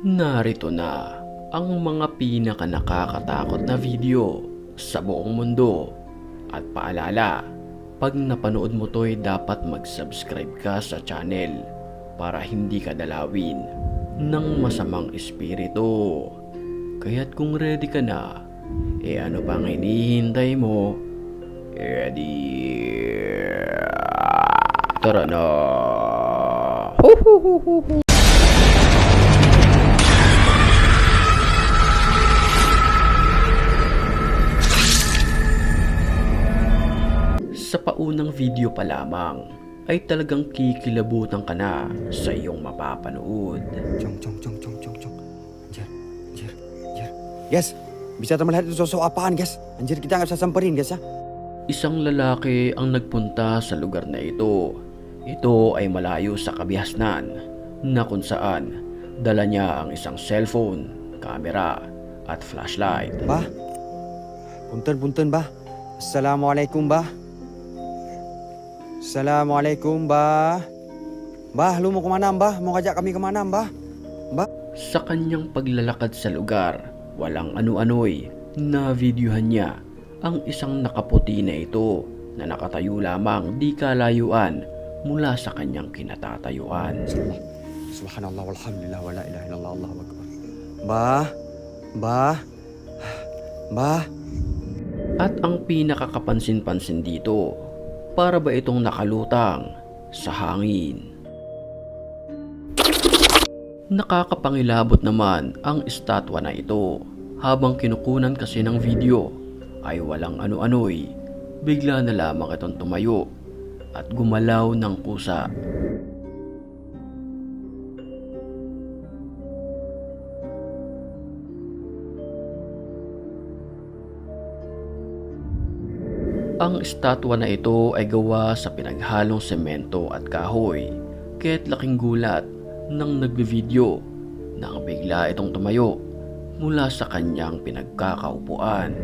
Narito na ang mga pinaka nakakatakot na video sa buong mundo. At paalala, pag napanood mo to'y dapat mag-subscribe ka sa channel para hindi ka dalawin ng masamang espiritu. Kaya't kung ready ka na, ano pang hinihintay mo? Tara na! Sa paunang video pa lamang ay talagang kikilabutan ka na sa iyong mapapanood. Chong. Anjir. Guys, bisa teman lihat itu sosok apaan, guys? Anjir, kita nggak bisa samperin, guys, ya. Isang lalaki ang nagpunta sa lugar na ito. Ito ay malayo sa kabihasnan na kung saan dala niya ang isang cellphone, camera at flashlight. Bah, punten, bah. Assalamualaikum, bah. Assalamualaikum, bah. Bah, lu mau kemana, bah? Mau ngajak kami kemana, bah? Bah? Sa kanyang paglalakad sa lugar, walang ano-ano'y na-videohan niya ang isang nakaputi na ito na nakatayo lamang di kalayuan mula sa kanyang kinatatayuan. Subhanallah, walhamdulillah, wala ilaha illallah, Allahu akbar. Bah. At ang pinakakapansin-pansin dito, para ba itong nakalutang sa hangin? Nakakapangilabot naman ang estatwa na ito. Habang kinukunan kasi ng video ay walang ano-ano'y bigla na lamang itong tumayo at gumalaw ng kusa. Ang estatwa na ito ay gawa sa pinaghalong semento at kahoy, kaya't laking gulat ng nagbe-video nang bigla itong tumayo mula sa kanyang pinagkakaupuan.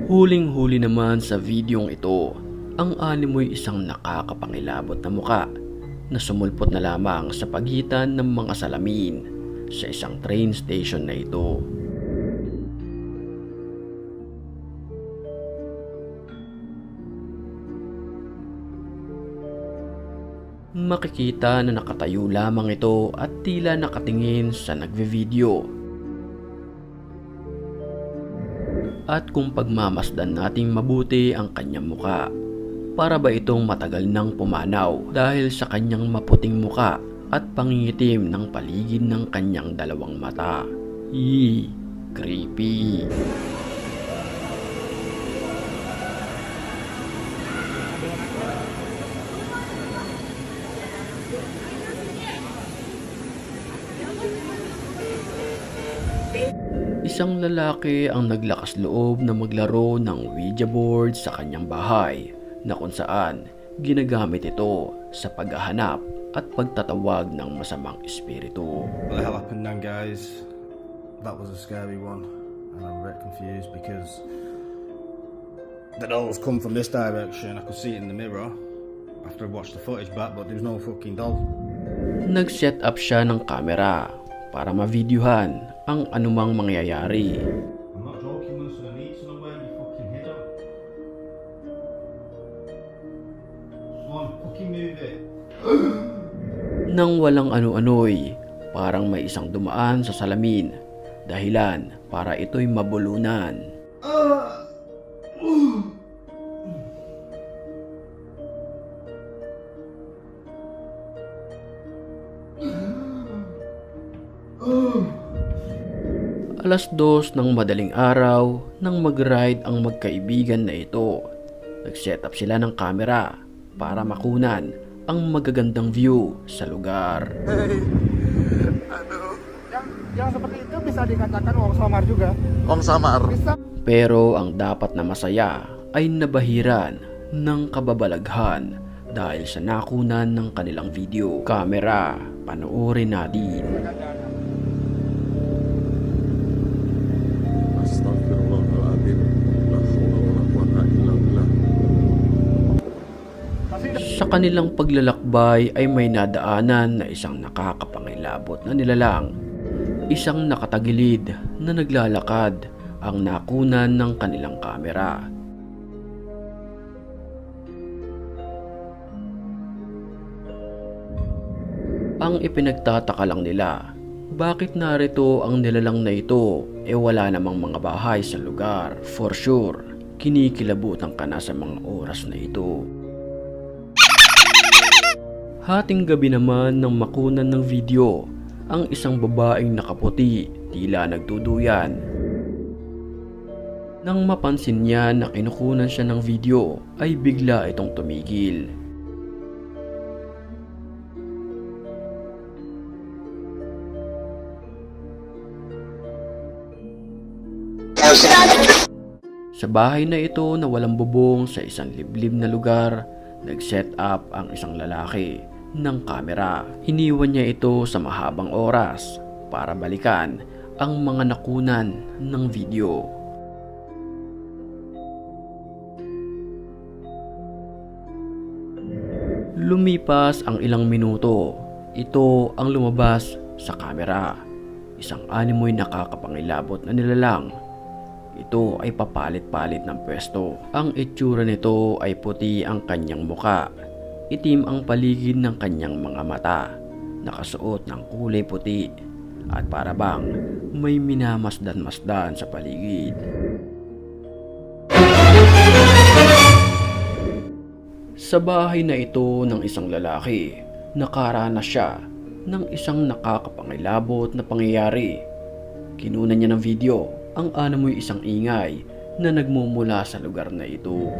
Huling-huli naman sa videong ito, ang animoy isang nakakapangilabot na muka na sumulpot na lamang sa pagitan ng mga salamin sa isang train station na ito. Makikita na nakatayo lamang ito at tila nakatingin sa nagve-video. At kung pagmamasdan nating mabuti ang kanyang muka, para ba itong matagal nang pumanaw dahil sa kanyang maputing muka at pangingitim ng paligid ng kanyang dalawang mata. Creepy. Isang lalaki ang naglakas loob na maglaro ng Ouija board sa kanyang bahay na kung saan ginagamit ito sa paghahanap at pagtatawag ng masamang espiritu. What the hell happened then, guys? That was a scary one, and I'm a bit confused because the dolls come from this direction. I could see it in the mirror after I watched the footage back, but there was no fucking doll. Nag-set up siya ng kamera para ma-videohan ang anumang mangyayari. I'm not joking, Winston. I need to know where you fucking hid her. Come on, fucking move it. Nang walang ano-ano'y parang may isang dumaan sa salamin, dahilan para ito'y mabulunan. Alas 2 ng madaling araw nang mag-ride ang magkaibigan na ito. Nag-set up sila ng kamera para makunan ang magagandang view sa lugar. Yang seperti itu bisa dikatakan wong samar juga. Wong samar. Pero ang dapat na masaya ay nabahiran ng kababalaghan dahil sa nakunan ng kanilang video camera. Panoorin natin. Astaghfirullahaladzim. La haula wala quwata illa billah. Sa kanilang paglalakbay ay may nadaanan na isang nakakapangilabot na nilalang. Isang nakatagilid na naglalakad ang nakunan ng kanilang kamera. Ang ipinagtataka lang nila, bakit narito ang nilalang na ito wala namang mga bahay sa lugar. For sure, kinikilabutan ka na sa mga oras na ito. Hating gabi naman nang makunan ng video ang isang babaeng nakaputi, tila nagtuduyan. Nang mapansin niya na kinukunan siya ng video ay bigla itong tumigil. Sa bahay na ito na walang bubong sa isang liblib na lugar, nag-set up ang isang lalaki ng kamera. Iniwan niya ito sa mahabang oras para balikan ang mga nakunan ng video. Lumipas ang ilang minuto, ito ang lumabas sa kamera. Isang animoy nakakapangilabot na nilalang. Ito ay papalit-palit ng pwesto. Ang itsura nito ay puti ang kanyang muka. Itim ang paligid ng kanyang mga mata. Nakasuot ng kulay puti. At para bang may minamasdan-masdan sa paligid. Sa bahay na ito ng isang lalaki, nakaranas siya ng isang nakakapangilabot na pangyayari. Kinunan niya ng video ang anamoy isang ingay na nagmumula sa lugar na ito.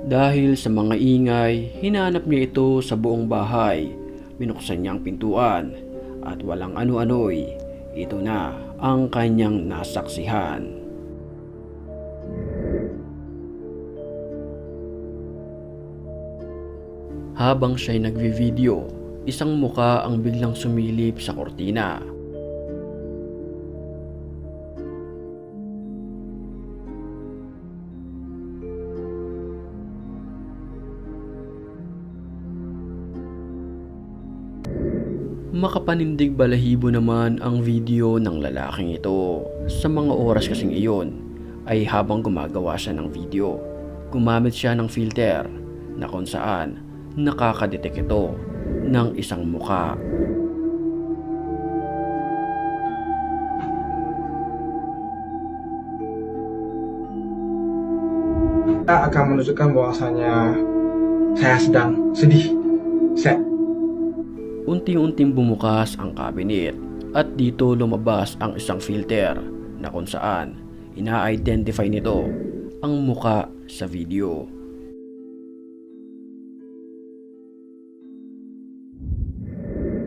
Dahil sa mga ingay, hinanap niya ito sa buong bahay. Binuksan niya ang pintuan at walang ano-ano'y ito na ang kanyang nasaksihan. Habang siya'y nagvi-video, isang muka ang biglang sumilip sa kortina. Makapanindig balahibo naman ang video ng lalaking ito. Sa mga oras kasing iyon ay habang gumagawa siya ng video, gumamit siya ng filter na kung saan nakakadetect ito ng isang muka. Kita akan menunjukkan bahwasanya saya sedang sedih. Unting-unting bumukas ang cabinet at dito lumabas ang isang filter na kung saan ina-identify nito ang muka sa video.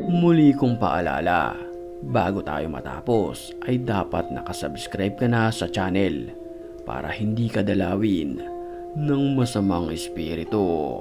Muli kong paalala, bago tayo matapos ay dapat nakasubscribe ka na sa channel para hindi ka dalawin ng masamang espiritu.